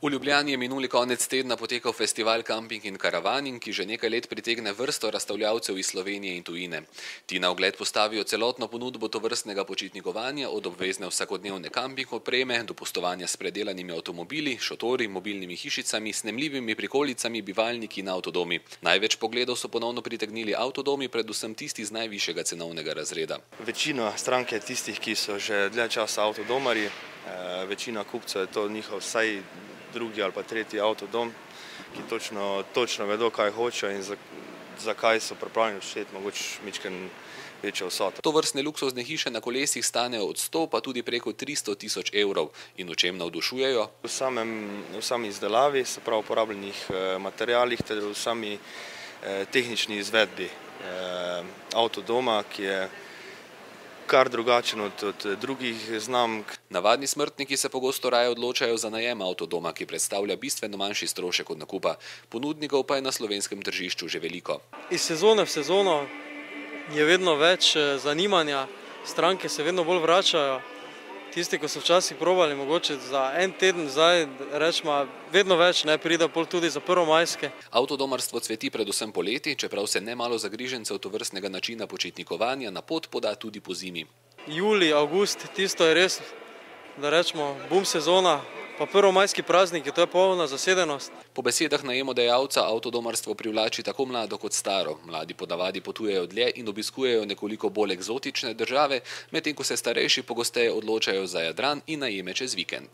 V Ljubljani je minuli konec tedna potekal festival Kamping in Karavaning, ki že nekaj let pritegne vrsto razstavljavcev iz Slovenije in tujine. Ti na ogled postavijo celotno ponudbo tovrstnega počitnikovanja, od obvezne vsakodnevne kamping opreme do pustovanja s predelanimi avtomobili, šotori, mobilnimi hišicami, snemljivimi prikolicami, bivalniki in avtodomi. Največ pogledov so ponovno pritegnili avtodomi, predvsem tisti z najvišjega cenovnega razreda. Večina strank je tistih, ki so že dlje časa avtodomarji, večina kupcev je to njihov vsaj drugi ali pa tretji avtodom, ki točno vedo, kaj hočejo in zakaj so pripravljeni odšteti mogoče majčkeno večjo vsoto. Tovrstne luksuzne hiše na kolesih stanejo od 100 pa tudi preko 300 tisoč evrov. In v čem navdušujejo? V sami izdelavi, se pravi uporabljenih materialih ter v sami tehnični izvedbi avtodoma, ki je kar drugačen od drugih znamk. Navadni smrtniki se pogosto raje odločajo za najem avtodoma, ki predstavlja bistveno manjši strošek od nakupa. Ponudnikov pa je na slovenskem tržišču že veliko. Iz sezone v sezono je vedno več zanimanja, stranke se vedno bolj vračajo. Tisti, ko so včasih probali mogoče za en teden, zdaj rečemo vedno več, pride pol tudi za prvomajske. Avtodomarstvo cveti predvsem poleti, čeprav se nemalo zagrižencev tovrstnega načina počitnikovanja na pot poda tudi pozimi. Julij, avgust, tisto je res, da rečemo, bum sezona, pa prvomajski prazniki, to je polna zasedenost. Po besedah najemodajalca avtodomarstvo privlači tako mlado kot staro. Mladi ponavadi potujejo dlje in obiskujejo nekoliko bolj eksotične države, medtem ko se starejši pogosteje odločajo za Jadran in najeme čez vikend.